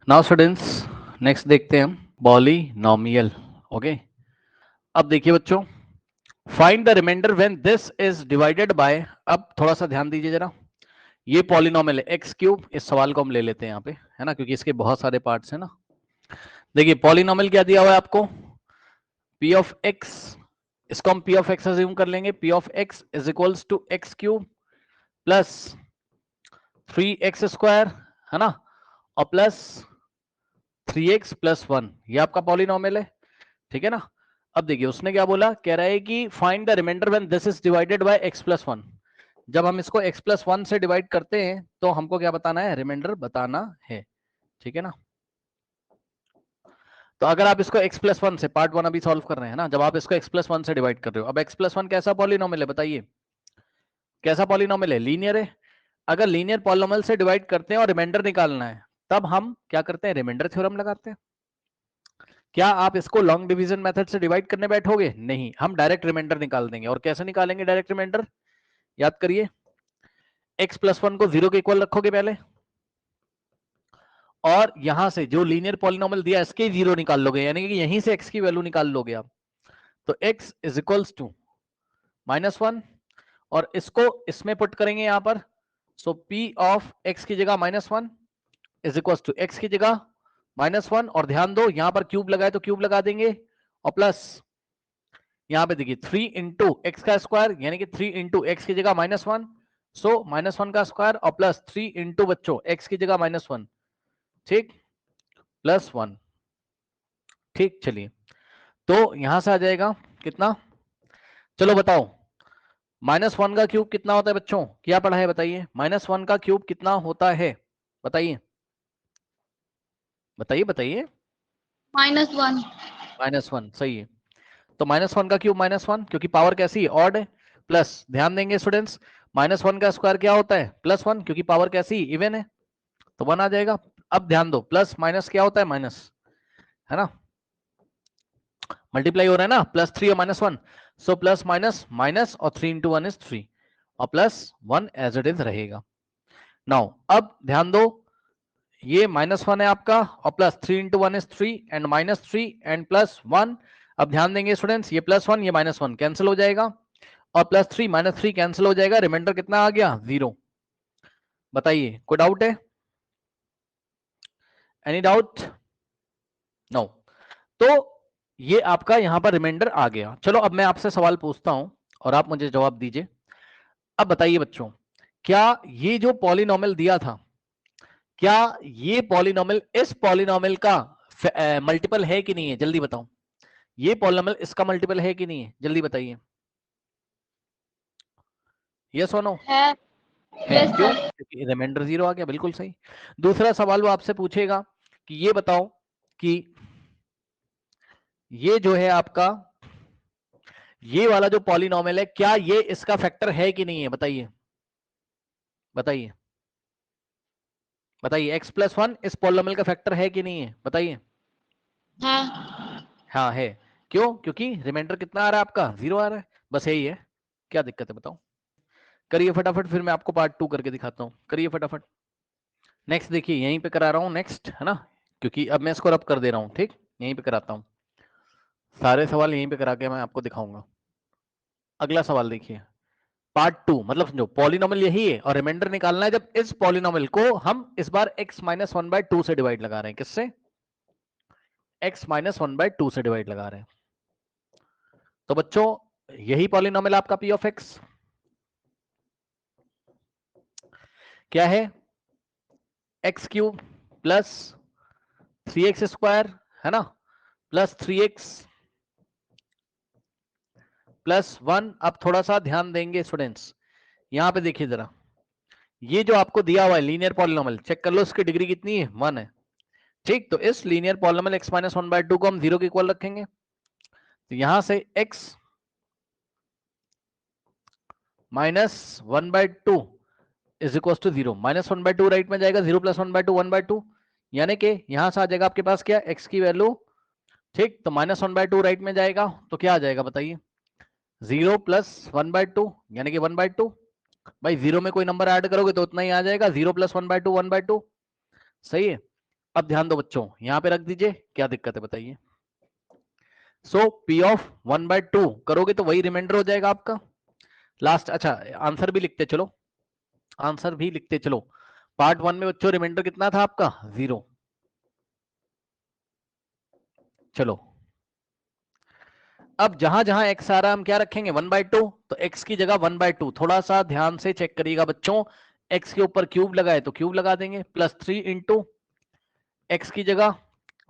Now students, next देखते हैं हम पॉलिनोमियल। ओके, अब देखिए बच्चों, find the remainder when this is divided by. अब थोड़ा सा ध्यान दीजिए जरा, ये पॉलिनोमियल है एक्स क्यूब। इस सवाल को हम ले लेते हैं यहाँ पे, है ना, क्योंकि इसके बहुत सारे पार्ट्स हैं ना। देखिए पॉलिनोमियल क्या दिया हुआ है आपको, पी ऑफ एक्स। इसको हम पी ऑफ एक्स अज्यूम कर लेंगे। P of x is equals to x cube plus 3x² है ना, और प्लस 3x प्लस 1। ये आपका पॉलिनोमियल है, ठीक है ना। अब देखिए उसने क्या बोला, कह रहा है कि find the remainder when this is divided by x plus 1। जब हम इसको x प्लस 1 से डिवाइड करते हैं तो हमको क्या बताना है, रिमाइंडर बताना है, ठीक है ना। तो अगर आप इसको x प्लस 1 से, पार्ट 1 अभी सॉल्व कर रहे हैं ना, जब आप इसको x प्लस 1 से डिवाइड कर रहे हो, अब x प्लस 1 कैसा पॉलिनोमियल है बताइए, कैसा पॉलिनोमियल है, लीनियर है। अगर लीनियर पॉलिनोमियल से डिवाइड करते हैं और रिमाइंडर निकालना है, तब हम क्या करते हैं, रिमाइंडर थ्योरम लगाते हैं। क्या आप इसको लॉन्ग डिवीजन मेथड से डिवाइड करने बैठोगे, नहीं, हम डायरेक्ट रिमाइंडर निकाल देंगे। और कैसे निकालेंगे डायरेक्ट रिमाइंडर, याद करिए, x प्लस 1 को 0 के इक्वल रखोगे पहले, और यहां से जो लीनियर पॉलिनोमियल दिया इसके 0 निकाल लोगे, यानी कि यहीं से x की वैल्यू निकाल लोगे आप। तो x इज इक्वल्स टू -1, और इसको इसमें पुट करेंगे यहां पर। सो p ऑफ x की जगह -1 इज इक्वल्स टू x की जगह -1, और ध्यान दो यहां पर क्यूब लगाए तो क्यूब लगा देंगे, और प्लस यहां पे देखिए 3 इंटू एक्स का स्क्वायर, यानी कि 3 इंटू एक्स की जगह -1, सो -1 का स्क्वायर, और प्लस 3 इंटू बच्चों एक्स की जगह -1, ठीक, प्लस 1, ठीक। चलिए, तो यहां से आ जाएगा कितना, चलो बताओ, -1 का क्यूब कितना होता है बच्चों, क्या पढ़ा है बताइए, -1 का क्यूब कितना होता है, बताइए बताइए बताइए। -1। -1 सही है। तो -1 का क्यूब -1, क्योंकि पावर कैसी है, ऑड है। प्लस ध्यान देंगे स्टूडेंट्स, -1 का स्क्वायर क्या होता है, +1, क्योंकि पावर कैसी, इवन है, तो 1 आ जाएगा। अब ध्यान दो, प्लस माइनस क्या होता है, माइनस, है ना, मल्टीप्लाई हो रहा है ना, +3 और -1, सो प्लस माइनस माइनस, और 3 इंटू 1 इज 3, और प्लस 1 एज इट इज रहेगा। नाउ अब ध्यान दो, ये -1 है आपका, और plus 3 into 1 is 3, and -3 and plus 1। अब ध्यान देंगे स्टूडेंट्स, ये +1 ये -1 कैंसिल हो जाएगा, और +3 -3 कैंसिल हो जाएगा, रिमाइंडर कितना आ गया, 0। बताइए कोई डाउट है, एनी डाउट, नो। तो ये आपका यहां पर रिमाइंडर आ गया। चलो अब मैं आपसे सवाल पूछता हूं और आप मुझे जवाब दीजिए। अब बताइए बच्चों, क्या ये जो पॉलिनोमियल दिया था, क्या ये पॉलिनोमियल इस पॉलिनोमियल का मल्टीपल है कि नहीं है, जल्दी बताओ। ये पॉलिनोमियल इसका मल्टीपल है कि नहीं है, जल्दी बताइए, यस और नो। है। है, यस क्यों, सर। क्योंकि रिमाइंडर 0 आ गया, बिल्कुल सही। दूसरा सवाल वो आपसे पूछेगा कि ये बताओ कि ये जो है आपका, ये वाला जो पॉलिनोमियल है, क्या ये इसका फैक्टर है कि नहीं है, बताइए बताइए बताइए, x प्लस 1 इस पॉलिनोमियल का फैक्टर है कि नहीं है, बताइए। है। हाँ है, क्यों, क्योंकि रिमाइंडर कितना आ रहा है आपका, 0 आ रहा है, बस यही है। क्या दिक्कत है बताओ, करिए फटाफट, फिर मैं आपको पार्ट 2 करके दिखाता हूँ, करिए फटाफट। नेक्स्ट देखिए, यहीं पे करा रहा हूँ नेक्स्ट, है ना, क्योंकि अब मैं इसको रब कर दे रहा हूँ, ठीक, यहीं पे कराता हूँ, सारे सवाल यहीं पे करा के मैं आपको दिखाऊंगा। अगला सवाल देखिए, पार्ट 2, मतलब समझो पॉलिनोमियल यही है, और रिमाइंडर निकालना है जब इस पॉलिनोमियल को हम इस बार x-1/2 से डिवाइड लगा रहे हैं, किससे, x-1/2 से डिवाइड लगा रहे हैं। तो बच्चों यही पॉलिनोमियल आपका p ऑफ x क्या है, x³ प्लस 3x² है ना, प्लस 3x प्लस 1। अब थोड़ा सा ध्यान देंगे स्टूडेंट्स, यहां पे देखिए जरा, ये जो आपको दिया हुआ है लीनियर पॉलिनोमियल, चेक कर लो इसकी डिग्री कितनी है, 1 है, ठीक। तो इस लीनियर पॉलिनोमियल x-1/2 को हम 0 के इक्वल रखेंगे, तो यहां से x -1/2 is equal to 0, -1/2 right में जाएगा, 0 + 1/2 1/2, यानी कि यहां से आ जाएगा आपके पास क्या, x की वैल्यू, ठीक। तो -1/2 राइट में जाएगा, तो क्या आ जाएगा बताइए, 0 + 1/2 यानी कि 1/2। भाई 0 में कोई नंबर ऐड करोगे तो उतना ही आ जाएगा, 0 + 1/2 1/2, सही है। अब ध्यान दो बच्चों, यहां पे रख दीजिए, क्या दिक्कत है बताइए। सो P ऑफ 1/2 करोगे तो वही रिमाइंडर हो जाएगा आपका लास्ट। अच्छा आंसर भी लिखते चलो, आंसर भी लिखते चलो। पार्ट 1 में बच्चों रिमाइंडर कितना था आपका 0। चलो अब जहां जहां x आ रहा है हम क्या रखेंगे 1/2, तो x की जगह 1/2। थोड़ा सा ध्यान से चेक करिएगा बच्चों, x के ऊपर क्यूब लगाए तो क्यूब लगा देंगे, प्लस 3 इंटू एक्स की जगह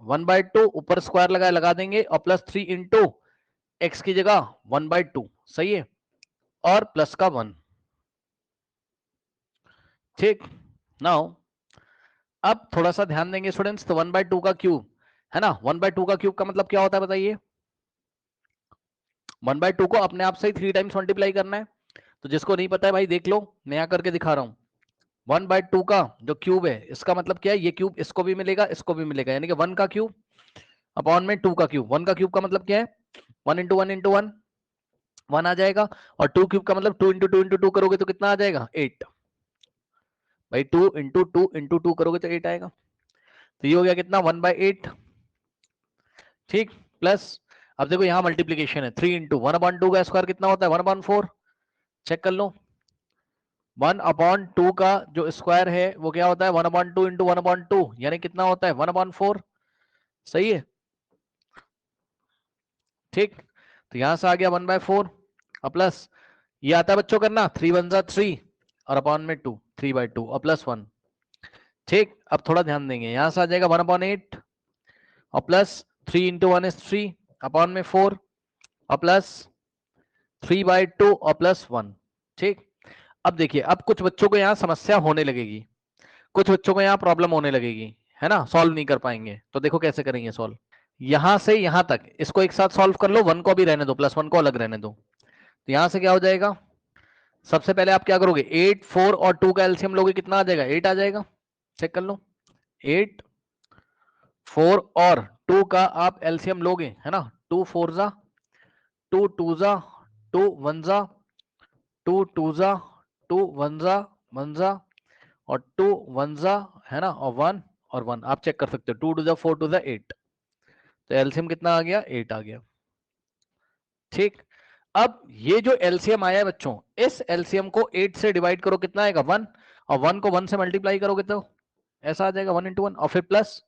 1/2 ऊपर स्क्वायर लगाए लगा देंगे, और प्लस 3 इंटू एक्स की जगह 1/2, सही है, और प्लस का 1। ठीक, नाउ अब थोड़ा सा ध्यान देंगे स्टूडेंट्स, तो 1/2 का क्यूब है ना, 1/2 का क्यूब का मतलब क्या होता है बताइए। 1/2 को अपने आप से ही 3 टाइम्स मल्टीप्लाई करना है, तो जिसको नहीं पता है भाई देख लो, मैं यहाँ करके दिखा रहा हूँ। 1/2 का जो क्यूब है इसका मतलब क्या है, ये क्यूब इसको भी मिलेगा इसको भी मिलेगा, यानी कि 1 का क्यूब अपॉन में 2 का क्यूब। 1 का क्यूब का मतलब क्या है 1 इंटू 1 इंटू 1 1 आ जाएगा, और 2 क्यूब का मतलब 2 इंटू 2 इंटू 2 करोगे तो कितना आ जाएगा 8। भाई 2 इंटू 2 इंटू 2 करोगे तो 8 आएगा, तो ये हो गया कितना 1/8। ठीक, प्लस अब देखो यहाँ मल्टीप्लीकेशन है, 3 इंटू 1/2 का स्क्वायर कितना होता है 1/4। चेक कर लो, 1/2 का जो स्क्वायर है वो क्या होता है 1/2 इंटू 1/2, यानी कितना होता है 1/4, सही है। ठीक, तो यहां से आ गया 1/4, और प्लस ये आता है बच्चों करना 3 1 3, और अपॉन में 2 3/2 और प्लस 1। ठीक, अब थोड़ा ध्यान देंगे, यहां से आ जाएगा 1/8, और प्लस 3 इंटू 1 इज 3 अपॉन में 4, और प्लस 3/2 और प्लस 1। ठीक, अब देखिए, अब कुछ बच्चों को यहाँ समस्या होने लगेगी, कुछ बच्चों को यहाँ प्रॉब्लम होने लगेगी, है ना, सॉल्व नहीं कर पाएंगे। तो देखो कैसे करेंगे सॉल्व, यहां से यहां तक इसको एक साथ सॉल्व कर लो, 1 को भी रहने दो, प्लस 1 को अलग रहने दो। तो यहां से क्या हो जाएगा, सबसे पहले आप क्या करोगे 8 4 और 2 का एलसीएम लोगे, कितना आ जाएगा 8 आ जाएगा। चेक कर लो, 8 4 और 2 का आप एलसीएम लोगे, है ना, 2 4 जा 2 2 जा 2 1 जा 2 2 जा 2 1 जा 1 जा, और 2 1 जा, है ना, और 1 और 1 आप चेक कर सकते हो, 2 2 जा 4 2 जा 8, तो एलसीएम कितना आ गया 8 आ गया। ठीक, अब ये जो एलसीएम आया है बच्चों, इस एलसीएम को 8 से डिवाइड करो, कितना आएगा 1, और 1 को 1 से मल्टीप्लाई करोगे तो ऐसा आ जाएगा 1 इंटू 1, और फिर प्लस,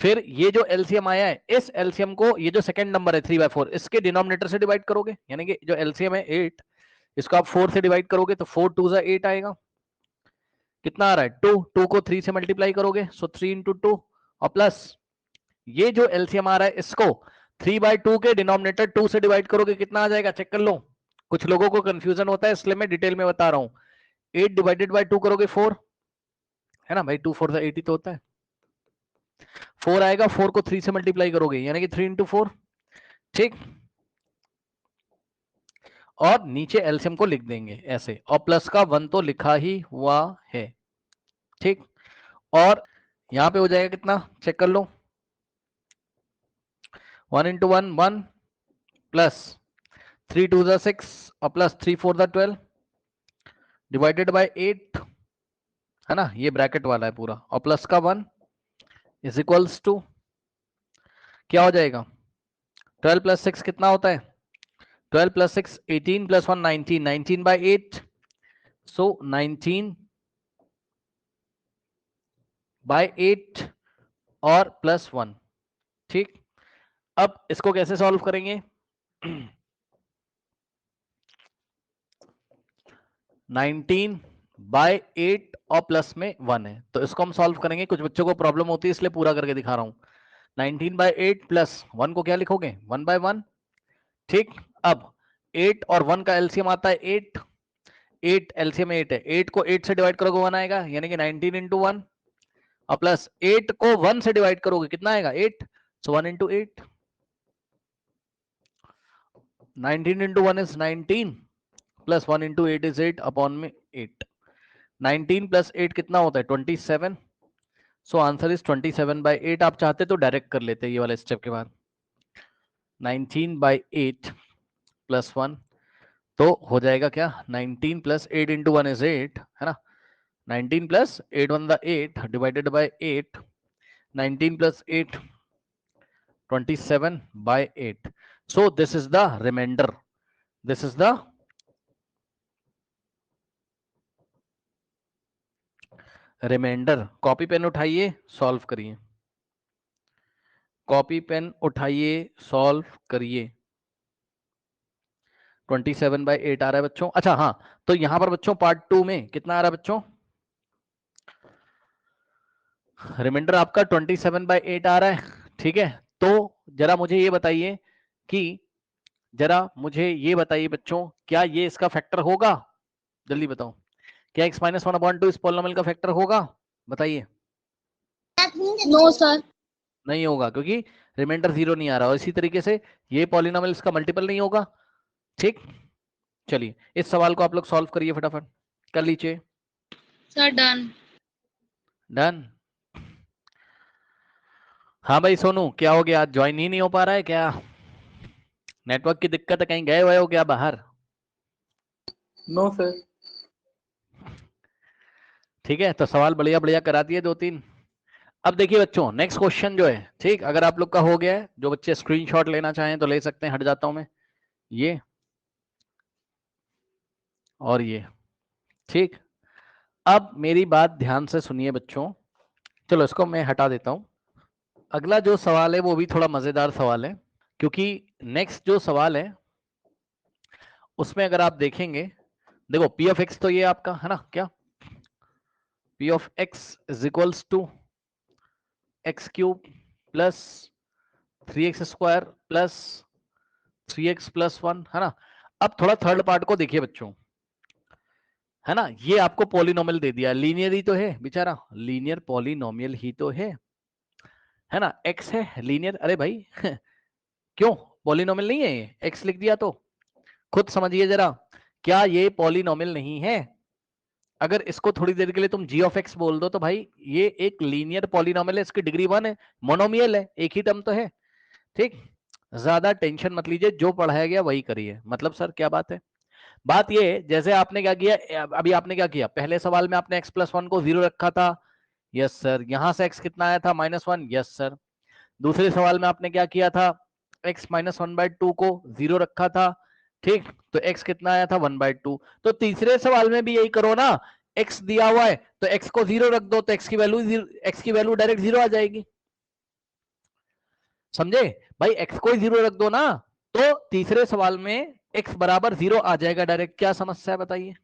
फिर ये जो एलसीएम आया है इस एलसीएम को, ये जो सेकंड नंबर है 3/4, इसके डिनोमिनेटर से डिवाइड करोगे, यानी कि जो एलसीएम है 8, इसको आप 4 से डिवाइड करोगे तो 4 2 8 आएगा। कितना आ रहा है 2, 2 को 3 से मल्टीप्लाई करोगे, सो 3 इंटू 2, और प्लस ये जो एलसीएम आ रहा है इसको 3/2 के डिनोमिनेटर 2 से डिवाइड करोगे, कितना आ जाएगा चेक कर लो। कुछ लोगों को कंफ्यूजन होता है इसलिए मैं डिटेल में बता रहा हूं, 8 डिवाइडेड बाय 2 करोगे 4, है ना भाई, 2 4 8 ही तो होता है, 4 आएगा, 4 को 3 से मल्टीप्लाई करोगे यानी कि 3 इंटू 4। ठीक, और नीचे एलसीएम को लिख देंगे ऐसे, और प्लस का 1 तो लिखा ही हुआ है। ठीक, और यहां पे हो जाएगा कितना चेक कर लो, 1 इंटू 1 1, प्लस 3 2 6, और प्लस 3 4 12, डिवाइडेड बाय 8, है ना, ये ब्रैकेट वाला है पूरा, और प्लस का 1 इज इक्वल्स टू क्या हो जाएगा 12 प्लस 6 कितना होता है 12 प्लस 6 18 प्लस 1 19, 19 बाय 8, सो 19 बाय 8 और प्लस 1। ठीक, अब इसको कैसे सॉल्व करेंगे 19 बाय 8 और प्लस में 1 है, तो इसको हम सॉल्व करेंगे। कुछ बच्चों को प्रॉब्लम होती है इसलिए पूरा करके दिखा रहा हूं। 19 बाय 8 प्लस 1 को क्या लिखोगे 1 बाय 1। ठीक, अब 8 और 1 का एलसीएम आता है 8, 8 एलसीएम 8 है, 8 को 8 से डिवाइड करोगे 1 आएगा, यानी कि 19 इंटू 1, और प्लस 8 को 1 से डिवाइड करोगे कितना आएगा 8, सो 1 into 8, 19 into 1 is 19, plus 1 into 8 is 8 upon में 8, 19 प्लस 8 कितना होता है 27, सो आंसर इज 27 बाय 8। आप चाहते तो डायरेक्ट कर लेते ये वाले स्टेप के बाद, 19 बाय 8 प्लस 1, तो हो जाएगा क्या 19 प्लस 8 इंटू 1 इज 8, है ना, 19 plus 8 1 8 divided by 8, 19 plus 8, 27 by 8. So this is the remainder. This is the remainder. Copy pen उठाइए, सॉल्व करिए. कॉपी पेन उठाइए, सॉल्व करिए. 27 by 8 आ रहा है बच्चों. अच्छा हाँ, तो यहां पर बच्चों पार्ट 2 में कितना आ रहा है बच्चों? रिमाइंडर आपका 27 by 8 आ रहा है. ठीक है, तो जरा मुझे ये बताइए बच्चों, क्या ये इसका फैक्टर होगा? जल्दी बताओ, क्या x माइनस 1/2 इस पॉलिनोमियल का फैक्टर होगा? बताइए. No sir. नहीं होगा, क्योंकि रिमाइंडर 0 नहीं आ रहा. और इसी तरीके से ये पॉलिनोमियल इसका मल्टीपल नहीं होगा. ठीक, चलिए इस सवाल को आप लोग सॉल्व करिए, फटाफट कर लीजिए. Sir done. डन. हाँ भाई सोनू, क्या हो गया? आज ज्वाइन ही नहीं हो पा रहा है क्या? नेटवर्क की दिक्कत है, कहीं गए हुए हो क्या बाहर? No sir. ठीक है, तो सवाल बढ़िया बढ़िया करा दिए 2-3. अब देखिए बच्चों, नेक्स्ट क्वेश्चन जो है, ठीक, अगर आप लोग का हो गया है, जो बच्चे स्क्रीनशॉट लेना चाहें तो ले सकते हैं. हट जाता हूं मैं, ये और ये. ठीक, अब मेरी बात ध्यान से सुनिए बच्चों. चलो इसको मैं हटा देता हूं. अगला जो सवाल है वो भी थोड़ा मजेदार सवाल है, क्योंकि नेक्स्ट जो सवाल है उसमें अगर आप देखेंगे, देखो पी ऑफ एक्स तो ये आपका है ना, क्या p of x is equals to x cube plus 3x square plus 3x plus 1, है ना. अब थोड़ा थर्ड पार्ट को देखिए बच्चों, है ना. ये आपको पॉलिनोमियल दे दिया, लीनियर ही तो है बेचारा, लीनियर पॉलिनोमियल ही तो है ना. x है लीनियर. अरे भाई क्यों पॉलिनोमियल नहीं है? ये x लिख दिया तो खुद समझिए जरा, क्या ये पॉलिनोमियल नहीं है? अगर इसको थोड़ी देर के लिए तुम g ऑफ x बोल दो तो भाई ये एक लीनियर पॉलिनोमियल है, इसकी डिग्री 1 है, मोनोमियल है, एक ही टर्म तो है. ठीक, ज्यादा टेंशन मत लीजिए, जो पढ़ाया गया वही करिए. मतलब सर क्या बात है? बात ये, जैसे आपने क्या किया, अभी आपने क्या किया, पहले सवाल में आपने x प्लस 1 को 0 रखा था. Yes sir. यहां से x कितना आया था? -1. Yes sir. दूसरे सवाल में आपने क्या किया था? x माइनस 1/2 को 0 रखा था. ठीक, तो x कितना आया था? 1/2. तो तीसरे सवाल में भी यही करो ना. x दिया हुआ है तो x को 0 रख दो, तो x की वैल्यू डायरेक्ट 0 आ जाएगी. समझे भाई? x को 0 रख दो ना, तो तीसरे सवाल में x बराबर 0 आ जाएगा डायरेक्ट. क्या समस्या है बताइए?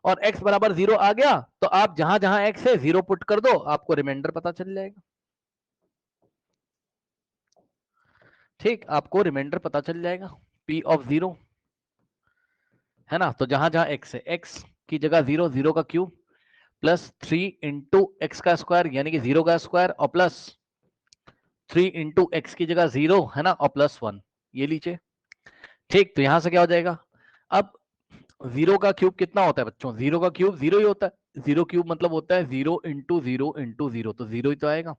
और x बराबर 0 आ गया तो आप जहां जहां x है 0 पुट कर दो, आपको रिमाइंडर पता चल जाएगा. ठीक, आपको रिमाइंडर पता चल जाएगा p ऑफ 0, है ना. तो जहां जहां x है, x की जगह 0, 0 का क्यूब प्लस 3 इंटू एक्स का स्क्वायर यानी कि 0 का स्क्वायर, और प्लस 3 इंटू एक्स की जगह 0, है ना, और प्लस 1, ये लीजिए. ठीक, तो यहां से क्या हो जाएगा? अब 0 का क्यूब कितना होता है बच्चों? 0 का क्यूब 0 ही होता है. 0 क्यूब मतलब होता है 0 इंटू 0 इंटू 0, तो 0 ही तो आएगा.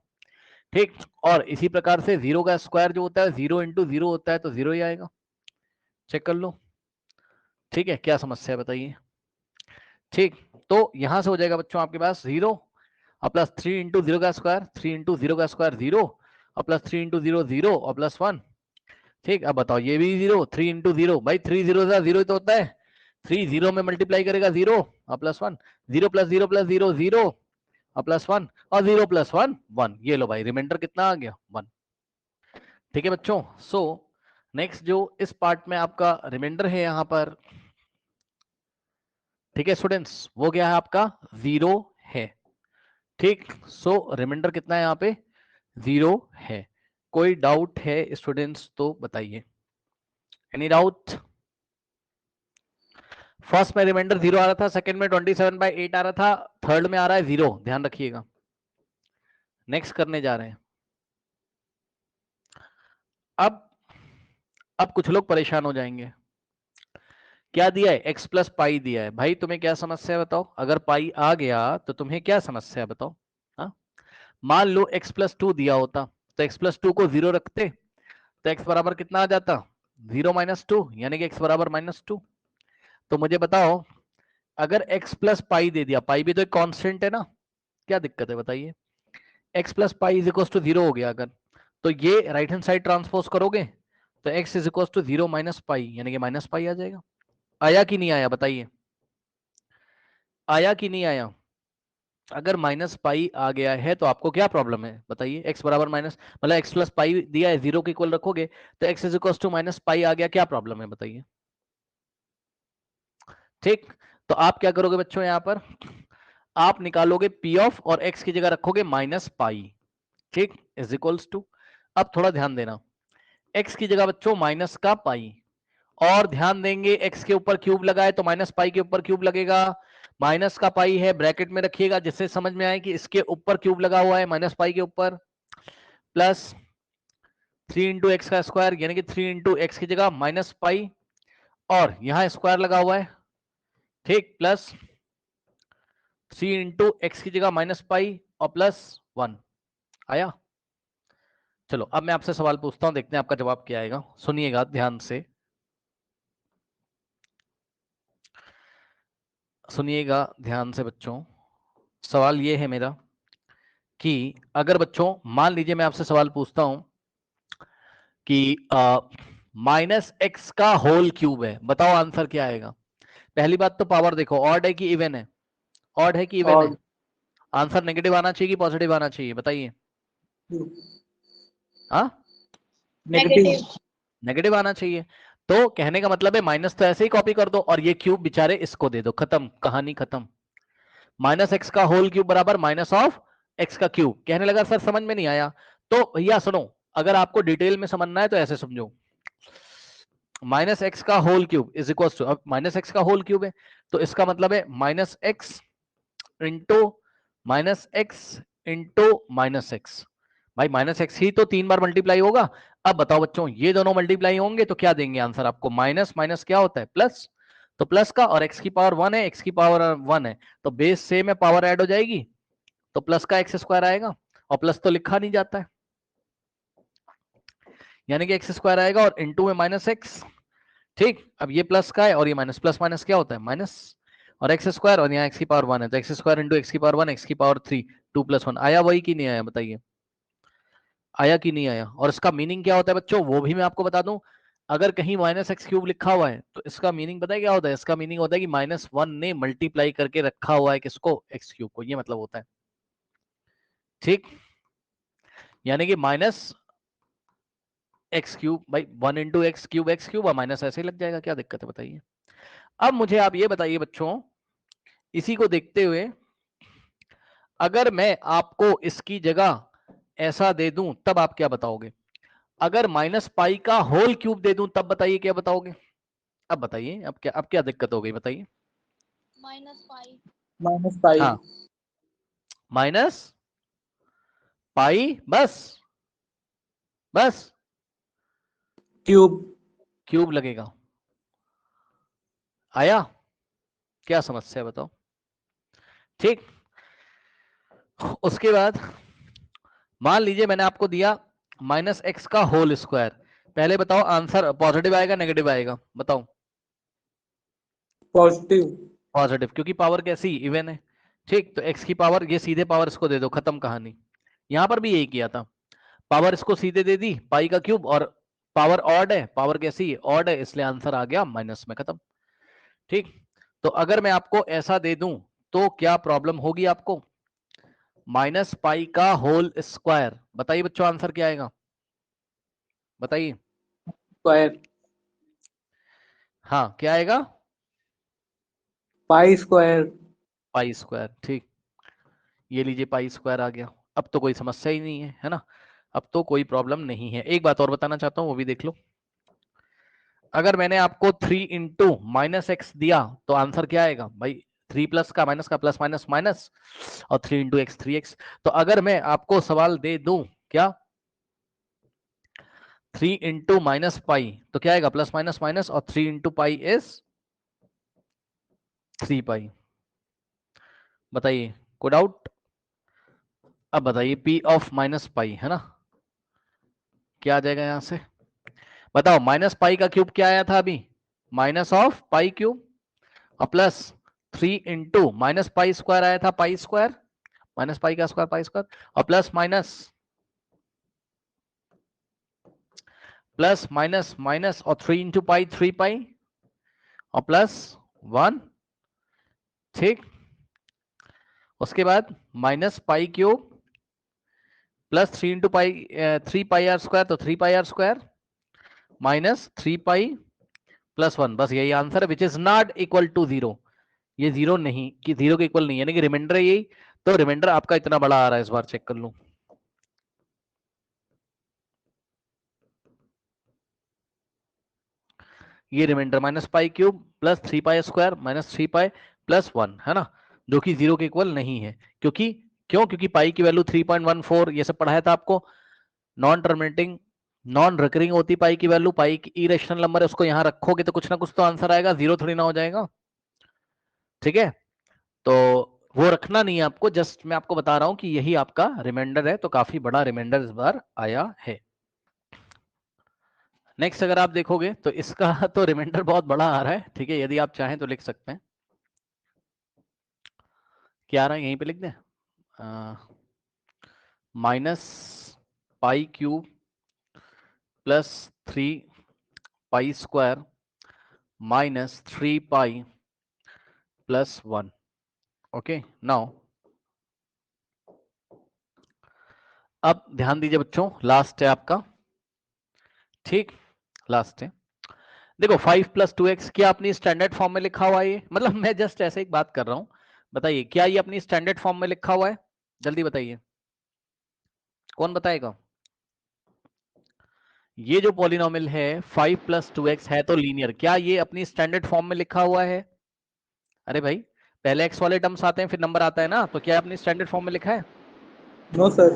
ठीक, और इसी प्रकार से 0 का स्क्वायर जो होता है 0 इंटू 0 होता है, तो 0 ही आएगा. चेक कर लो. ठीक है, क्या समस्या है बताइए? ठीक, तो यहां से हो जाएगा बच्चों आपके पास 0 और प्लस 3 इंटू 0 का स्क्वायर, 3 इंटू 0 का स्क्वायर 0, और प्लस 3 इंटू 0 0, और प्लस 1. ठीक, अब बताओ ये भी 0, 3 इंटू 0, भाई 3 0 0 ही तो होता है. 3 0 में मल्टीप्लाई करेगा 0 और प्लस 1, 0 प्लस 0 प्लस 0 0 और प्लस 1, और 0 प्लस 1 1. ये लो भाई, रिमाइंडर कितना आ गया? 1. ठीक है बच्चों. सो नेक्स्ट जो इस पार्ट में आपका रिमाइंडर है यहां पर, ठीक है स्टूडेंट्स, वो क्या है आपका? 0 है. ठीक, सो रिमाइंडर कितना है यहाँ पे? 0 है. कोई डाउट है स्टूडेंट्स तो बताइए. Any doubt? फर्स्ट में रिमाइंडर 0 आ रहा था, सेकंड में 27/8 आ रहा था, थर्ड में आ रहा है 0. ध्यान रखिएगा. नेक्स्ट करने जा रहे हैं. अब कुछ लोग परेशान हो जाएंगे. क्या दिया है? x प्लस पाई दिया है. भाई तुम्हें क्या समस्या है बताओ? अगर पाई आ गया तो तुम्हें क्या समस्या है बताओ? हाँ, मान लो x प्लस 2 दिया होता, तो x प्लस 2 को 0 रखते, तो x बराबर कितना आ जाता? 0 माइनस 2, यानी कि x बराबर -2. तो मुझे बताओ, अगर x प्लस पाई दे दिया, पाई भी तो एक कांस्टेंट है ना, क्या दिक्कत है बताइए? x plus pi is equal to 0 हो गया अगर, तो ये राइट हैंड साइड ट्रांसपोज करोगे तो x is equal to 0 minus pi, यानी कि माइनस पाई आ जाएगा। आया कि नहीं आया बताइए, आया कि नहीं आया? अगर माइनस पाई आ गया है तो आपको क्या प्रॉब्लम है बताइए? x बराबर माइनस, मतलब x प्लस पाई दिया है, 0 के इक्वल रखोगे तो x is equal to minus pi आ गया, क्या प्रॉब्लम है बताइए? ठीक, तो आप क्या करोगे बच्चों, यहां पर आप निकालोगे p ऑफ और x की जगह रखोगे माइनस पाई, ठीक, इज इक्वल्स टू, अब थोड़ा ध्यान देना, x की जगह बच्चों माइनस का पाई, और ध्यान देंगे x के ऊपर क्यूब लगा है तो माइनस पाई के ऊपर क्यूब लगेगा, माइनस का पाई है ब्रैकेट में रखिएगा जिससे समझ में आए कि इसके ऊपर क्यूब लगा हुआ है माइनस पाई के ऊपर, प्लस 3 इंटू एक्स का स्क्वायर, यानी कि 3 इंटू एक्स की जगह माइनस पाई, और यहां स्क्वायर लगा हुआ है, ठीक, प्लस 3 इंटू एक्स की जगह माइनस पाई और प्लस 1 आया। चलो अब मैं आपसे सवाल पूछता हूं, देखते हैं आपका जवाब क्या आएगा, सुनिएगा ध्यान से, सुनिएगा ध्यान से बच्चों। सवाल ये है मेरा कि अगर बच्चों मान लीजिए मैं आपसे सवाल पूछता हूं कि माइनस एक्स का होल क्यूब है, बताओ आंसर क्या आएगा? पहली बात तो पावर देखो, ऑड है कि इवन है, ऑड है कि इवन है, और आंसर नेगेटिव आना चाहिए कि पॉजिटिव आना चाहिए बताइए? हाँ, नेगेटिव। नेगेटिव आना चाहिए। तो कहने का मतलब है माइनस तो ऐसे ही कॉपी कर दो और ये क्यूब बेचारे इसको दे दो, खत्म, कहानी खत्म। माइनस एक्स का होल क्यूब बराबर माइनस ऑफ एक्स का क्यूब। कहने लगा सर समझ में नहीं आया, तो भैया सुनो, अगर आपको डिटेल में समझना है तो ऐसे समझो, माइनस एक्स का whole cube is equal to, अब माइनस एक्स का होल क्यूब है तो इसका मतलब है minus x into minus x into minus x. भाई माइनस एक्स ही तो 3 बार मल्टीप्लाई होगा। अब बताओ बच्चों, ये दोनों मल्टीप्लाई होंगे तो क्या देंगे आंसर आपको? माइनस माइनस क्या होता है? प्लस, तो प्लस का, और एक्स की पावर 1 है, एक्स की पावर 1 है तो बेस से में पावर ऐड हो जाएगी तो प्लस का एक्स स्क्वायर आएगा, और प्लस तो लिखा नहीं जाता है, यानी कि एक्स स्क्वायर आएगा और इंटू में माइनस एक्स, ठीक। अब ये प्लस का है और ये माइनस, प्लस माइनस क्या होता है? माइनस, और एक्स स्क्वायर, और यहाँ एक्स की पावर 1 है तो एक्स स्क्वायर इंटू एक्स की पावर 1, एक्स की पावर 3, 2 प्लस 1 आया, वही कि नहीं आया बताइए? आया कि नहीं आया? और इसका मीनिंग क्या होता है बच्चों वो भी मैं आपको बता दूं, अगर कहीं माइनस एक्स क्यूब लिखा हुआ है तो इसका मीनिंग पता है क्या होता है? इसका मीनिंग होता है कि माइनस 1 ने मल्टीप्लाई करके रखा हुआ है किसको? एक्स क्यूब को, ये मतलब होता है, ठीक। यानी कि माइनस एक्स क्यूब, भाई 1 इंटू एक्स क्यूब और माइनस ऐसे ही लग जाएगा, क्या दिक्कत है बताइए? अब मुझे आप ये बताइए बच्चों, इसी को देखते हुए अगर मैं आपको इसकी जगह ऐसा दे दूं तब आप क्या बताओगे? अगर माइनस पाई का होल क्यूब दे दूं तब बताइए क्या बताओगे? अब बताइए, अब क्या दिक्कत हो गई बताइए? Minus pi. Minus pi. हाँ, माइनस पाई, बस, बस क्यूब। क्यूब लगेगा। आया? क्या समस्या है बताओ? ठीक, उसके बाद मान लीजिए मैंने आपको दिया माइनस एक्स का होल स्क्वायर, पहले बताओ आंसर पॉजिटिव आएगा नेगेटिव आएगा बताओ? पॉजिटिव। पॉजिटिव, क्योंकि पावर कैसी? इवन है, ठीक। तो एक्स की पावर, ये सीधे पावर इसको दे दो, खत्म कहानी। यहां पर भी यही किया था, पावर इसको सीधे दे दी पाई का क्यूब, और पावर ऑड है, पावर कैसी है? ऑड है, इसलिए आंसर आ गया माइनस में, खत्म, ठीक। तो अगर मैं आपको ऐसा दे दूं तो क्या प्रॉब्लम होगी आपको? माइनस पाई का होल स्क्वायर, बताइए बच्चों आंसर क्या आएगा बताइए? स्क्वायर। हाँ, क्या आएगा? Pi square. पाई स्क्वायर, ठीक। ये लीजिए पाई स्क्वायर आ गया, अब तो कोई समस्या ही नहीं है ना, अब तो कोई प्रॉब्लम नहीं है। एक बात और बताना चाहता हूं, वो भी देख लो, अगर मैंने आपको 3 इंटू माइनस एक्स दिया तो आंसर क्या आएगा भाई? 3 प्लस का, माइनस का, प्लस माइनस माइनस, और 3 इंटू एक्स 3x। तो अगर मैं आपको सवाल दे दूं क्या 3 इंटू माइनस पाई, तो क्या आएगा? प्लस माइनस माइनस, और 3 इंटू पाई इज 3 पाई। बताइए, कोई डाउट? अब बताइए p ऑफ माइनस पाई है ना, क्या आ जाएगा यहां से बताओ? माइनस पाई का क्यूब क्या आया था अभी? माइनस ऑफ पाई क्यूब, और plus 3 into minus pi square आया था, पाई स्क्वायर, माइनस पाई का स्क्वायर पाई स्क्वायर, और प्लस माइनस माइनस और 3 इंटू पाई 3 पाई और प्लस 1, ठीक। उसके बाद minus pi cube plus 3 into pi 3 pi R square, तो 3 pi R square minus 3 pi plus 1। बस यही आंसर है, which is not equal to 0। ये 0 नहीं, कि 0 के इक्वल नहीं, यानी कि रिमाइंडर है यही। तो रिमाइंडर आपका इतना बड़ा आ रहा है, इस बार चेक कर लूं। ये remainder minus pi cube plus 3 pi square minus 3 pi plus 1 है ना, जो कि 0 के इक्वल नहीं है। क्योंकि पाई की वैल्यू 3.14 ये सब पढ़ाया था आपको। नॉन टर्मिनेटिंग नॉन रिकरिंग होती पाई की वैल्यू, पाई की इरेशनल नंबर है, उसको यहां रखोगे तो कुछ ना कुछ तो आंसर आएगा, 0 थोड़ी ना हो जाएगा। ठीक है, तो वो रखना नहीं है आपको, जस्ट मैं आपको बता रहा हूं कि यही आपका रिमाइंडर है। तो काफी बड़ा रिमाइंडर इस बार आया है। नेक्स्ट अगर आप देखोगे तो इसका तो रिमाइंडर बहुत बड़ा आ रहा है। ठीक है, यदि आप चाहें तो लिख सकते हैं, क्या आ रहा है यहीं पे लिख दें, minus pi cube plus 3 pi square minus 3 pi plus 1। Okay, now अब ध्यान दीजिए बच्चों, लास्ट है आपका, ठीक, लास्ट है। देखो 5 प्लस 2x क्या अपनी स्टैंडर्ड फॉर्म में लिखा हुआ है ये? मतलब मैं जस्ट ऐसे एक बात कर रहा हूं, बताइए क्या ये अपनी स्टैंडर्ड फॉर्म में लिखा हुआ है? जल्दी बताइए, कौन बताएगा? ये जो पॉलिनोमियल है 5 प्लस 2x है तो लीनियर, क्या ये अपनी स्टैंडर्ड फॉर्म में लिखा हुआ है? अरे भाई, पहले x वाले टर्म्स आते हैं फिर नंबर आता है ना, तो क्या अपनी स्टैंडर्ड फॉर्म में लिखा है? No sir.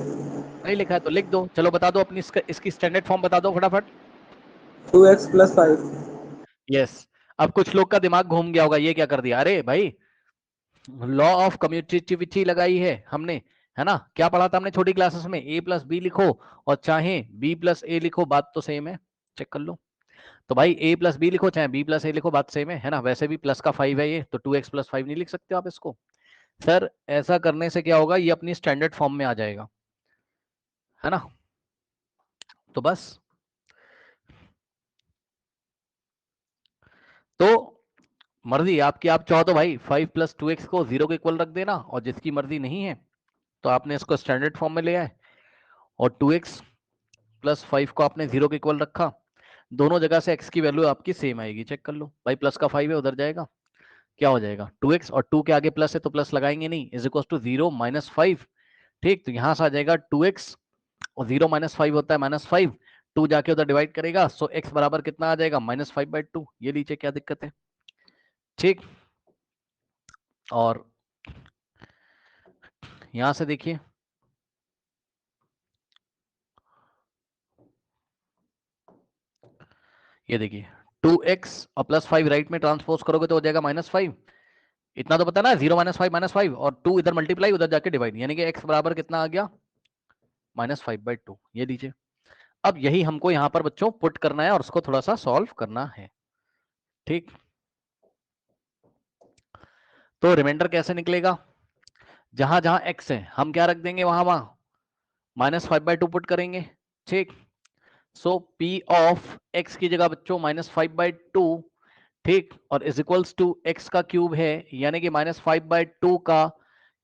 नहीं लिखा है तो लिख दो। चलो बता दो अपनी इसकी स्टैंडर्ड फॉर्म बता दो फटाफट। 2x plus 5। यस, अब कुछ लोग का दिमाग घूम गया होगा, ये क्या कर दिया? अरे भाई, लॉ ऑफ कम्यूटेटिविटी लगाई है हमने, है ना, क्या पढ़ा था हमने छोटी क्लासेस में, a प्लस बी लिखो और चाहे b प्लस ए लिखो, बात तो सेम है, चेक कर लो। तो भाई a प्लस बी लिखो चाहे b प्लस ए लिखो, बात सेम है ना। वैसे भी प्लस का 5 है ये, तो 2x प्लस 5 नहीं लिख सकते आप इसको। सर ऐसा करने से क्या होगा, ये अपनी स्टैंडर्ड फॉर्म में आ जाएगा, है ना। तो बस, तो मर्जी आपकी, आप चाहो तो भाई 5 प्लस 2x को 0 के इक्वल रख देना, और जिसकी मर्जी नहीं है तो आपने इसको स्टैंडर्ड फॉर्म में ले आए, और 2x प्लस 5 को आपने 0 के इक्वल रखा। दोनों जगह से x की वैल्यू आपकी सेम आएगी, चेक कर लो भाई, प्लस का 5 है उधर जाएगा, क्या हो जाएगा 2x, और 2 के आगे प्लस है तो प्लस लगाएंगे नहीं, इज इक्वल टू 0 माइनस 5। ठीक, तो यहां से आ जाएगा 2x, और 0 माइनस 5 होता है माइनस 5, 2 जाके उधर डिवाइड करेगा, सो x बराबर कितना आ जाएगा, -5/2। ये लीजिए, क्या दिक्कत है, ठीक। और यहां से देखिए, ये देखिए 2x और प्लस 5 राइट में ट्रांसपोज करोगे तो हो जाएगा -5। इतना तो पता ना, 0 -5 और 2 इधर मल्टीप्लाई उधर जाके डिवाइड, यानी कि x बराबर कितना आ गया, -5/2। ये लीजिए, अब यही हमको यहाँ पर बच्चों पुट करना है और उसको थोड़ा सा सॉल्व करना है, ठीक। तो रिमाइंडर कैसे निकलेगा, जहां जहां x है हम क्या रख देंगे, वहां वहां -5/2 पुट करेंगे, ठीक। सो p ऑफ x की जगह बच्चों -5/2, ठीक, और इज इक्वल्स टू x का क्यूब है, यानी कि -5/2 का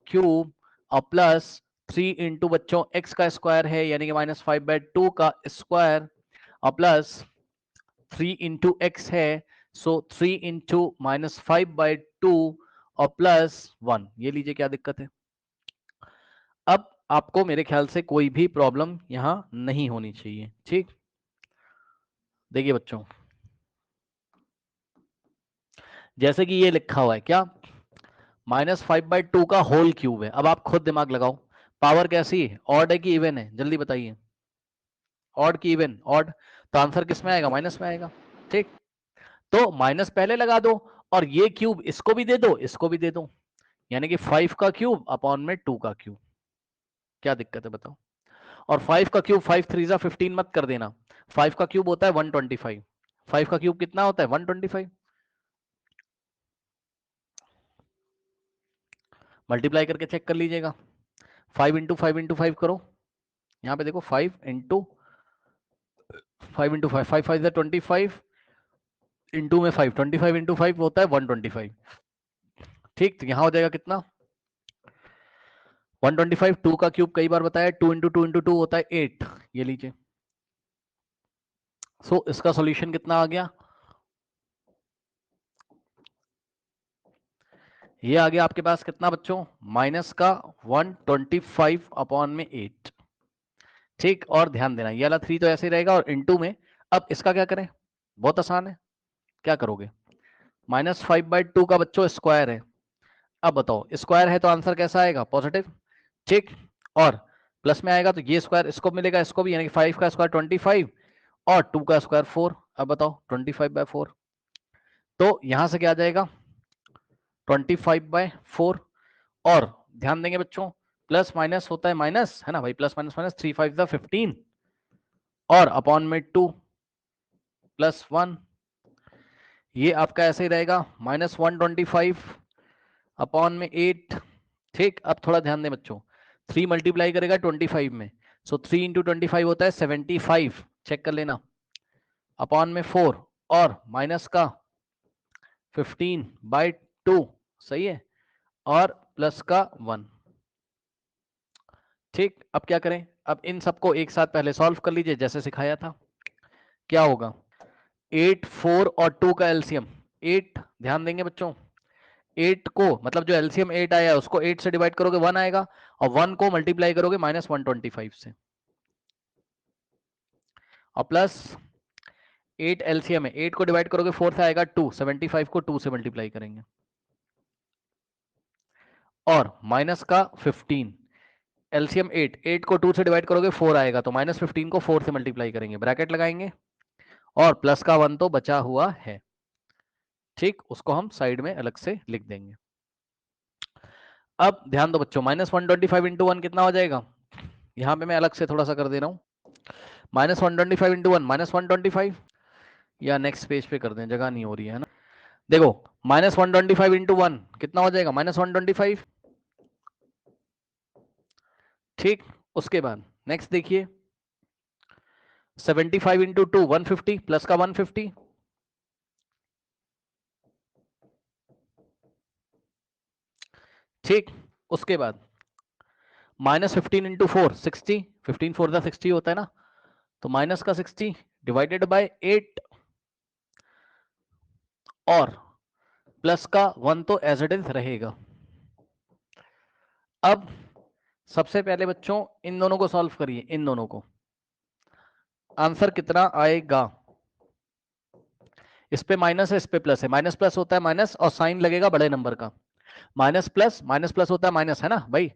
क्यूब, और प्लस 3 इंटू बच्चों x का स्क्वायर है, यानी कि -5/2 का स्क्वायर, और प्लस 3 इंटू एक्स है, सो 3 इंटू -5/2 और प्लस 1। ये लीजिए, क्या दिक्कत है। अब आपको मेरे ख्याल से कोई भी प्रॉब्लम यहां नहीं होनी चाहिए, ठीक। देखिए बच्चों, जैसे कि ये लिखा हुआ है क्या, -5/2 का होल क्यूब है। अब आप खुद दिमाग लगाओ, पावर कैसी है, ऑड है कि इवन है, जल्दी बताइए, ऑड की इवन, ऑड, तो आंसर किस में आएगा, माइनस में आएगा, ठीक। तो माइनस पहले लगा दो, और ये क्यूब इसको भी दे दो इसको भी दे दो, यानी कि 5 का क्यूब अपॉन में 2 का क्यूब, क्या दिक्कत है बताओ। और 5 का क्यूब 5 3 जा 15 मत कर देना, 5 का क्यूब होता है 125, 5 का क्यूब कितना होता है 125, मल्टीप्लाई करके चेक कर लीजिएगा। 5 इंटू 5 इंटू 5 करो, यहाँ पे देखो 5 इंटू 5 इंटू 5, 5 5 25 इंटू में 5, 25 इंटू 5 होता है 125। ठीक, तो यहाँ हो जाएगा कितना 125, 2 का क्यूब कई बार बताया, 2 इंटू 2 इंटू 2 होता है 8, ये लीजिए। सो इसका सॉल्यूशन कितना आ गया, ये आ गया आपके पास कितना बच्चों, माइनस का 125 अपॉन में 8। ठीक, और ध्यान देना ये वाला 3 तो ऐसे ही रहेगा, और इनटू में अब इसका क्या करें, बहुत आसान है, क्या करोगे, -5/2 का बच्चों स्क्वायर है। अब बताओ स्क्वायर है तो आंसर कैसा आएगा, पॉजिटिव। ठीक, और प्लस में आएगा तो ये स्क्वायर इसको मिलेगा, इसको भी, यानी कि 5 का स्क्वायर 25 और 2 का स्क्वायर 4। अब बताओ 25/4, तो यहां से क्या आ जाएगा 25/4। और ध्यान देंगे बच्चों प्लस माइनस होता है माइनस, है ना भाई, प्लस माइनस माइनस, 3 5 15 और अपॉन में 2 प्लस 1, ये आपका ऐसे ही रहेगा -125 अपॉन में 8। ठीक, अब थोड़ा ध्यान दें बच्चों, 3 मल्टीप्लाई करेगा 25 में, सो 3 इंटू 25 होता है 75, चेक कर लेना, अपॉन में 4 और माइनस का 15/2, सही है, और प्लस का 1। ठीक, अब क्या करें, अब इन सबको एक साथ पहले सॉल्व कर लीजिए जैसे सिखाया था। क्या होगा 8 4 और 2 का एलसीएम 8, ध्यान देंगे बच्चों 8 को मतलब जो एलसीएम 8 आया है उसको 8 से डिवाइड करोगे 1 आएगा, और 1 को मल्टीप्लाई करोगे -125 से, और प्लस 8 एलसीएम है, 8 को डिवाइड करोगे 4 से आएगा 2, 75 को 2 से मल्टीप्लाई करेंगे, और माइनस का 15 एलसीएम 8, 8 को 2 से डिवाइड करोगे 4 आएगा, तो -15 को 4 से मल्टीप्लाई करेंगे, ब्रैकेट लगाएंगे, और प्लस का 1 तो बचा हुआ है। ठीक, उसको हम साइड में अलग से लिख देंगे। अब ध्यान दो बच्चों, -125 इंटू 1 कितना हो जाएगा, यहां पे मैं अलग से थोड़ा सा कर दे रहा हूं, -125 इंटू 1 -125, या नेक्स्ट पेज पे कर दें, जगह नहीं हो रही है ना। देखो -125 इंटू 1 कितना हो जाएगा -125। ठीक, उसके बाद नेक्स्ट देखिए 75 इंटू 2 150 प्लस का 150, ठीक, उसके बाद -15 इंटू 4 60, 15 4 60 होता है ना, तो माइनस का 60 डिवाइडेड बाय 8, और प्लस का 1 तो एज इट इज रहेगा। अब सबसे पहले बच्चों इन दोनों को सॉल्व करिए, इन दोनों को, आंसर कितना आएगा, इस पे माइनस है इस पे प्लस है, माइनस प्लस होता है माइनस, और साइन लगेगा बड़े नंबर का, माइनस प्लस होता है माइनस, है ना भाई,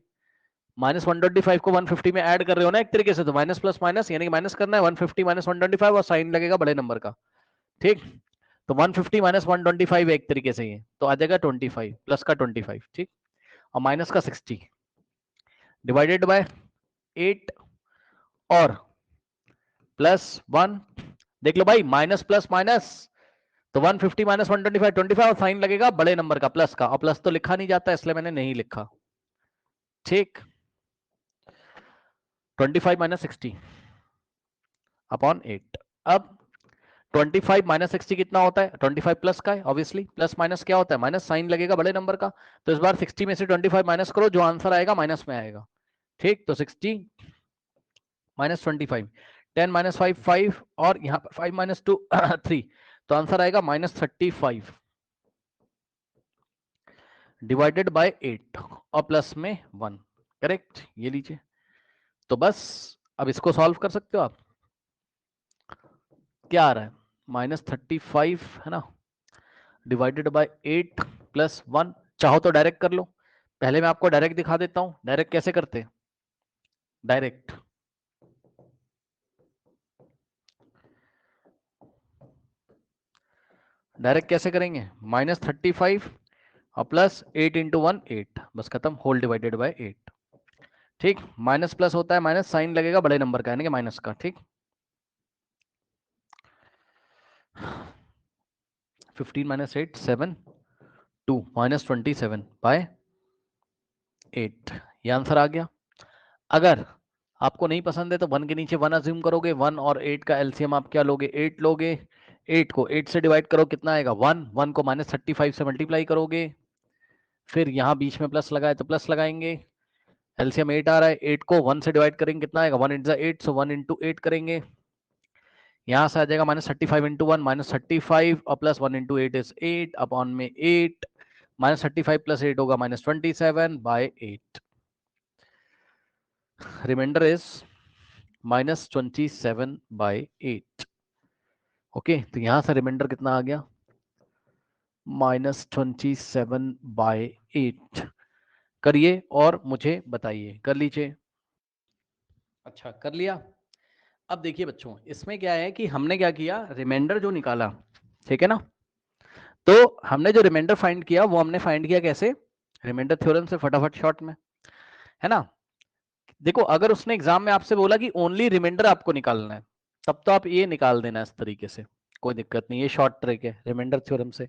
-125 को 150 में ऐड कर रहे हो ना एक तरीके से, तो माइनस प्लस माइनस यानी कि माइनस करना है 150 -125 और साइन लगेगा बड़े नंबर का। ठीक, तो 150 -125 एक तरीके से, ये तो आ जाएगा 25 प्लस का 25। ठीक, और माइनस का 60 डिवाइडेड बाय 8 और प्लस 1, देख लो भाई माइनस प्लस माइनस, तो 150 -125 25, और साइन लगेगा बड़े नंबर का प्लस का, और प्लस तो लिखा नहीं जाता इसलिए मैंने नहीं लिखा। ठीक, 25 - 60 अपॉन 8। अब 25 - 60 कितना होता है, 25 प्लस का है, ऑब्वियसली प्लस माइनस क्या होता है माइनस, साइन लगेगा बड़े नंबर का, तो इस बार 60 में से 25 माइनस करो, जो आंसर आएगा माइनस में आएगा। ठीक, तो 60 - 25, 10 - 5 5, और यहाँ पर 5 - 2 3, तो आंसर आएगा -35 डिवाइडेड बाय 8 और प्लस में 1, करेक्ट, ये लीजिए। तो बस अब इसको सॉल्व कर सकते हो आप, क्या आ रहा है -35 है ना, डिवाइडेड बाय 8 प्लस 1, चाहो तो डायरेक्ट कर लो, पहले मैं आपको डायरेक्ट दिखा देता हूं, डायरेक्ट कैसे करते, डायरेक्ट कैसे करेंगे, -35 और प्लस 8 इंटू 1 8, बस खत्म, होल डिवाइडेड बाय 8। ठीक, माइनस प्लस होता है माइनस, साइन लगेगा बड़े नंबर का यानी कि माइनस का। ठीक, 15 - 8 7 2 -27 बाय 8, ये आंसर आ गया। अगर आपको नहीं पसंद है तो 1 के नीचे 1 अज्यूम करोगे, 1 और 8 का एलसीएम आप क्या लोगे, 8 लोगे। 8 को 8 से डिवाइड करो, कितना आएगा 1, 1 को -35 से मल्टीप्लाई करोगे, फिर यहाँ बीच में प्लस लगाए तो प्लस लगाएंगे, एलसीएम 8 आ रहा है, 8 को 1 से डिवाइड करेंगे, कितना आएगा 1 8 8, सो 1 इंटू 8 करेंगे, यहाँ से आ जाएगा -35 इंटू 1 -35 और प्लस 1 इंटू 8 इज 8 अपॉन में 8, -35 प्लस 8 होगा -27/8, रिमाइंडर इज -27/8। ओके, तो यहां से रिमाइंडर कितना आ गया -27/8। करिए और मुझे बताइए, कर लीजिए। अच्छा कर लिया। अब देखिए बच्चों, इसमें क्या है कि हमने क्या किया, रिमाइंडर जो निकाला, ठीक है ना, तो हमने जो रिमाइंडर फाइंड किया वो हमने फाइंड किया कैसे, रिमाइंडर थ्योरम से, फटाफट शॉर्ट में, है ना। देखो अगर उसने एग्जाम में आपसे बोला कि ओनली रिमाइंडर आपको निकालना है, तब तो आप ये निकाल देना इस तरीके से, कोई दिक्कत नहीं, ये शॉर्ट ट्रिक है रिमाइंडर थ्योरम से।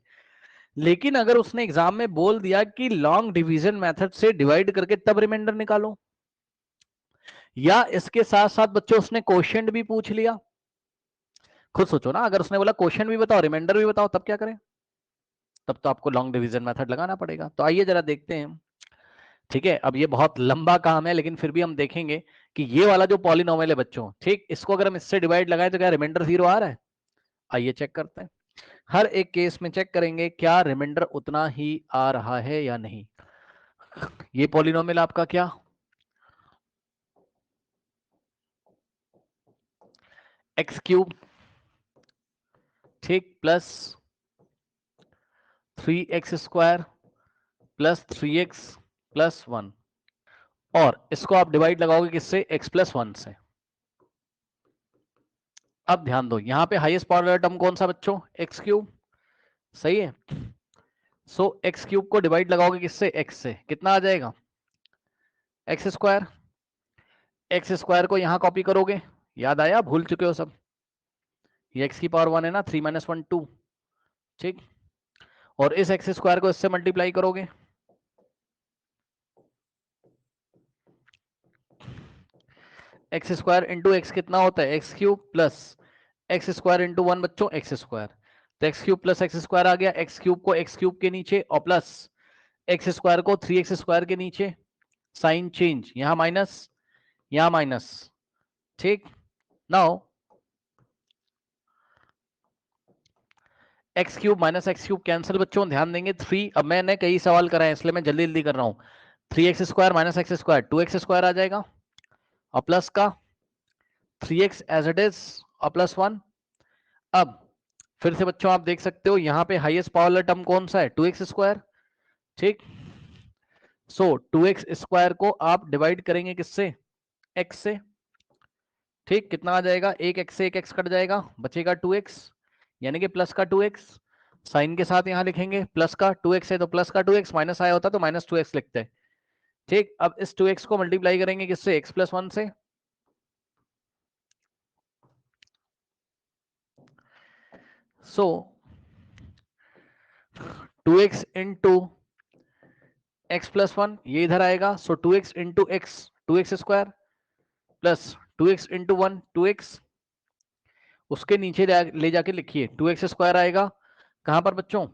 लेकिन अगर उसने एग्जाम में बोल दिया कि लॉन्ग डिवीजन मेथड से डिवाइड करके तब रिमाइंडर निकालो, या इसके साथ साथ बच्चों उसने क्वोशिएंट भी पूछ लिया, खुद सोचो ना, अगर उसने बोला क्वोशिएंट भी बताओ रिमाइंडर भी बताओ, तब क्या करें, तब तो आपको लॉन्ग डिवीजन मेथड लगाना पड़ेगा। तो आइए जरा देखते हैं, ठीक है। अब ये बहुत लंबा काम है, लेकिन फिर भी हम देखेंगे कि ये वाला जो पॉलिनोमियल है बच्चों, ठीक, इसको अगर हम इससे डिवाइड लगाएं तो क्या रिमाइंडर 0 आ रहा है, आइए चेक करते हैं। हर एक केस में चेक करेंगे क्या रिमाइंडर उतना ही आ रहा है या नहीं। ये पॉलिनोमियल आपका क्या, एक्स क्यूब, ठीक, plus 3x² plus 3x plus 1, और इसको आप डिवाइड लगाओगे किससे, x+1 से। अब ध्यान दो, यहां पे हाईएस्ट पावर वाला टर्म कौन सा बच्चों, एक्स क्यूब, सही है। सो एक्स क्यूब को डिवाइड लगाओगे किससे, x से, कितना आ जाएगा x²। x² को यहां कॉपी करोगे, याद आया, भूल चुके हो सब, ये x की पावर 1 है ना, 3 - 1 2, ठीक, और इस x² को इससे मल्टीप्लाई करोगे, x² इंटू एक्स कितना होता है, x cube plus x² into 1 बच्चों x², तो एक्स क्यूब प्लस x² आ गया, एक्स क्यूब को एक्स क्यूब के नीचे और प्लस x² को 3x² के नीचे, साइन चेंज, यहां माइनस यहां माइनस, ठीक। Now x cube minus x cube cancel बच्चों, ध्यान देंगे 3, अब मैंने कई सवाल कराए इसलिए मैं जल्दी जल्दी कर रहा हूं, 3x² माइनस x² 2x² आ जाएगा, और प्लस का 3x एज इट इज और प्लस 1। अब फिर से बच्चों आप देख सकते हो यहाँ पे हाईएस्ट पावर टर्म कौन सा है, 2x², ठीक। सो 2x² को आप डिवाइड करेंगे किससे, x से, ठीक, कितना आ जाएगा, एक x से एक x कट जाएगा, बचेगा 2x, यानी कि प्लस का 2x, साइन के साथ यहां लिखेंगे, प्लस का 2x है तो प्लस का 2x, माइनस आया होता तो -2x लिखते हैं, ठीक। अब इस 2x को मल्टीप्लाई करेंगे किससे, x+1 से, सो 2x इंटू x+1 ये इधर आएगा, सो 2x into x 2x² plus 2x into 1 2x, उसके नीचे ले जाके लिखिए 2x² आएगा, कहां पर बच्चों,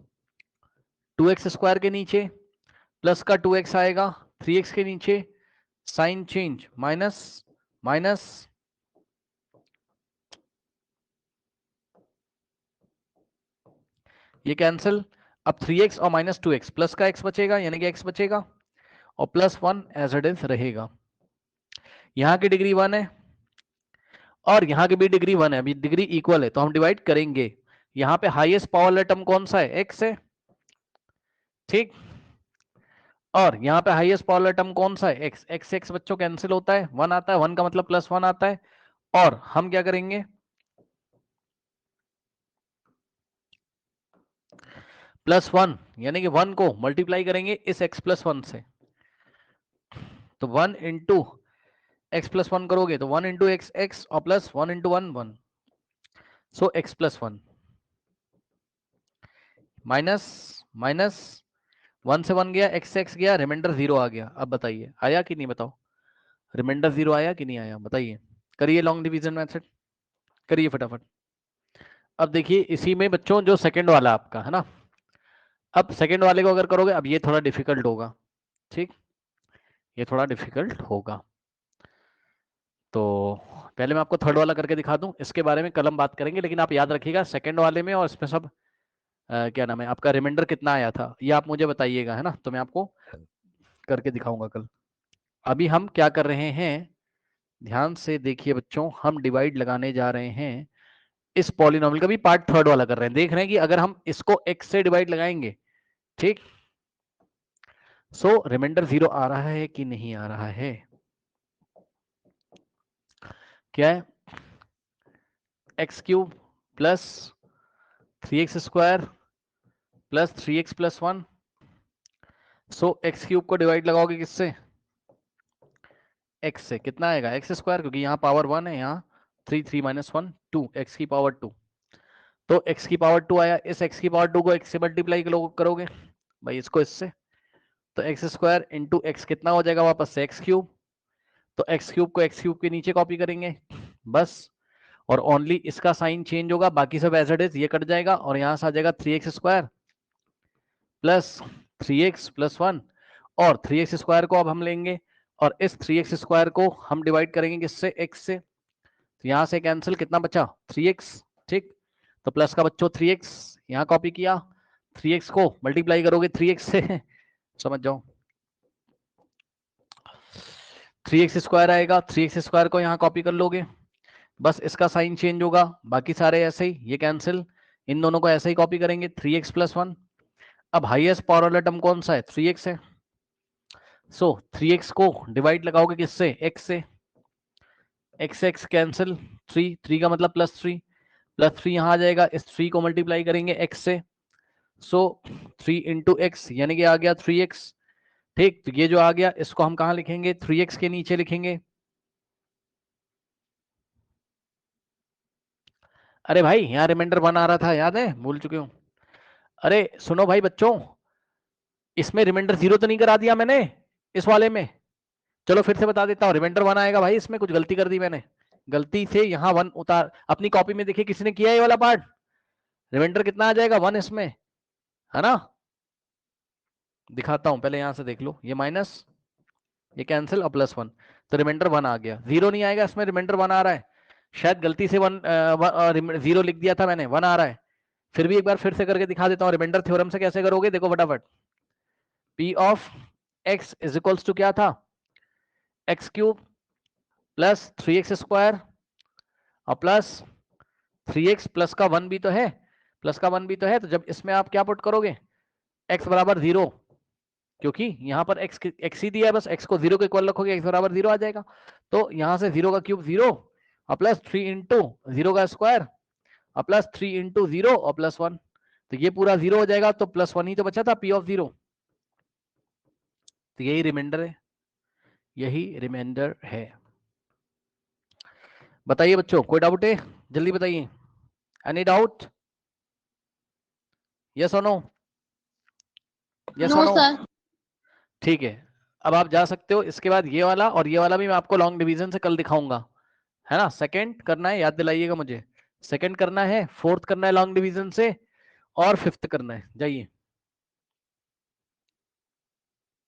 2x² के नीचे, प्लस का 2x आएगा 3x के नीचे, साइन चेंज, माइनस माइनस, ये कैंसिल, अब 3x और -2x, प्लस का x बचेगा यानी कि x बचेगा, और +1 एज इट इज रहेगा। यहां की डिग्री 1 है और यहां की भी डिग्री 1 है, अभी डिग्री इक्वल है तो हम डिवाइड करेंगे। यहां पे हाईएस्ट पावर टर्म कौन सा है, x है, ठीक, और यहाँ पे हाईएस्ट पावर टर्म कौन सा है, x, x बच्चों कैंसिल होता है, 1 आता है, 1 का मतलब +1 आता है, और हम क्या करेंगे, +1 यानी कि 1 को मल्टीप्लाई करेंगे इस x+1 से, तो 1 इंटू x+1 करोगे तो 1 इंटू एक्स एक्स और प्लस 1 इंटू 1 1, सो x+1 माइनस माइनस 1 से 1 गया, x गया, रिमाइंडर 0 आ गया। अब बताइए आया कि नहीं, बताओ, रिमाइंडर 0 आया कि नहीं आया बताइए, करिए लॉन्ग डिवीजन मेथड, करिए फटाफट। अब देखिए इसी में बच्चों जो सेकंड वाला आपका है ना, अब सेकंड वाले को अगर करोगे, अब ये थोड़ा डिफिकल्ट होगा, ठीक, ये थोड़ा डिफिकल्ट होगा। तो पहले मैं आपको थर्ड वाला करके दिखा दूं, इसके बारे में कल हम बात करेंगे, लेकिन आप याद रखिएगा सेकंड वाले में और इसमें सब क्या नाम है आपका, रिमाइंडर कितना आया था ये आप मुझे बताइएगा, है ना, तो मैं आपको करके दिखाऊंगा कल। अभी हम क्या कर रहे हैं, ध्यान से देखिए बच्चों, हम डिवाइड लगाने जा रहे हैं इस पॉलिनोमियल का, भी पार्ट थर्ड वाला कर रहे हैं, देख रहे हैं कि अगर हम इसको x से डिवाइड लगाएंगे, ठीक, सो रिमाइंडर 0 आ रहा है कि नहीं आ रहा है, क्या है, x cube plus 3x square plus 3x plus 1, सो एक्स क्यूब को डिवाइड लगाओगे किससे, x से, कितना आएगा एक्स स्क्वायर, क्योंकि यहाँ पावर 1 है, यहाँ 3 3 माइनस 1 2, एक्स की पावर 2, तो x की पावर 2 आया, इस x की पावर 2 को x से मल्टीप्लाई करोगे भाई इसको इससे, तो एक्स स्क्वायर इंटू एक्स कितना हो जाएगा वापस से एक्स क्यूब, तो एक्स क्यूब को एक्स क्यूब के नीचे कॉपी करेंगे बस, और ओनली इसका साइन चेंज होगा, बाकी सब एज इट इज, ये कट जाएगा और यहां से आ जाएगा 3x square plus 3x plus 1, और 3x स्क्वायर को अब हम लेंगे और इस 3x स्क्वायर को हम डिवाइड करेंगे किससे, x से, तो यहां से कैंसिल, कितना बचा 3x, ठीक, तो प्लस का बच्चों 3x यहां कॉपी किया, 3x को मल्टीप्लाई करोगे 3x से समझ जाओ 3x स्क्वायर आएगा, 3x स्क्वायर को यहाँ कॉपी कर लोगे, बस इसका साइन चेंज होगा, बाकी सारे ऐसे ही, ये कैंसिल, इन दोनों को ऐसे ही कॉपी करेंगे 3x प्लस 1, अब हाईएस्ट पावर वाला टर्म कौन सा है 3x है, सो 3x को डिवाइड लगाओगे किससे x से, x कैंसिल, 3 3 का मतलब प्लस 3, प्लस 3 यहाँ आ जाएगा, इस 3 को मल्टीप्लाई करेंगे x से, सो 3 इंटू एक्स यानी कि आ गया 3x, ठीक, तो ये जो आ गया इसको हम कहाँ लिखेंगे 3x के नीचे लिखेंगे, अरे भाई यहाँ रिमाइंडर 1 आ रहा था याद है, भूल चुके हूँ, अरे सुनो भाई बच्चों, इसमें रिमाइंडर 0 तो नहीं करा दिया मैंने इस वाले में, चलो फिर से बता देता हूँ, रिमाइंडर 1 आएगा भाई, इसमें कुछ गलती कर दी मैंने, गलती से यहाँ 1 उतार, अपनी कॉपी में देखिए किसी ने किया ये वाला पार्ट, रिमाइंडर कितना आ जाएगा 1 इसमें, है ना, दिखाता हूं पहले, यहां से देख लो, ये माइनस, ये कैंसिल और प्लस 1, तो रिमाइंडर 1 आ गया, 0 नहीं आएगा इसमें, रिमाइंडर 1 आ रहा है, शायद गलती से 0 लिख दिया था मैंने, 1 आ रहा है, फिर भी एक बार फिर से करके दिखा देता हूँ, रिमाइंडर थ्योरम से कैसे करोगे देखो फटाफट, P of x is equals to क्या था, x cube plus 3x square और प्लस 3x प्लस का 1 भी तो है, प्लस का 1 भी तो है, तो जब इसमें आप क्या पुट करोगे x बराबर 0, क्योंकि यहाँ पर x ही दिया है, बस x को 0 के इक्वल रखोगे, x बराबर 0 आ जाएगा, तो यहाँ से 0 का क्यूब 0 और प्लस 3 इंटू 0 का स्क्वायर और प्लस 3 इंटू 0 और प्लस 1, तो ये पूरा 0 हो जाएगा, तो प्लस 1 ही तो बचा था P ऑफ 0, तो यही रिमाइंडर है, यही रिमाइंडर है। बताइए बच्चों कोई डाउट है, जल्दी बताइए, एनी डाउट, यस और नो, यस और नो नो, सर। ठीक है, अब आप जा सकते हो, इसके बाद ये वाला और ये वाला भी मैं आपको लॉन्ग डिवीजन से कल दिखाऊंगा, है ना, सेकंड करना है, याद दिलाइएगा मुझे, सेकंड करना है, फोर्थ करना है लॉन्ग डिवीजन से, और फिफ्थ करना है, जाइए।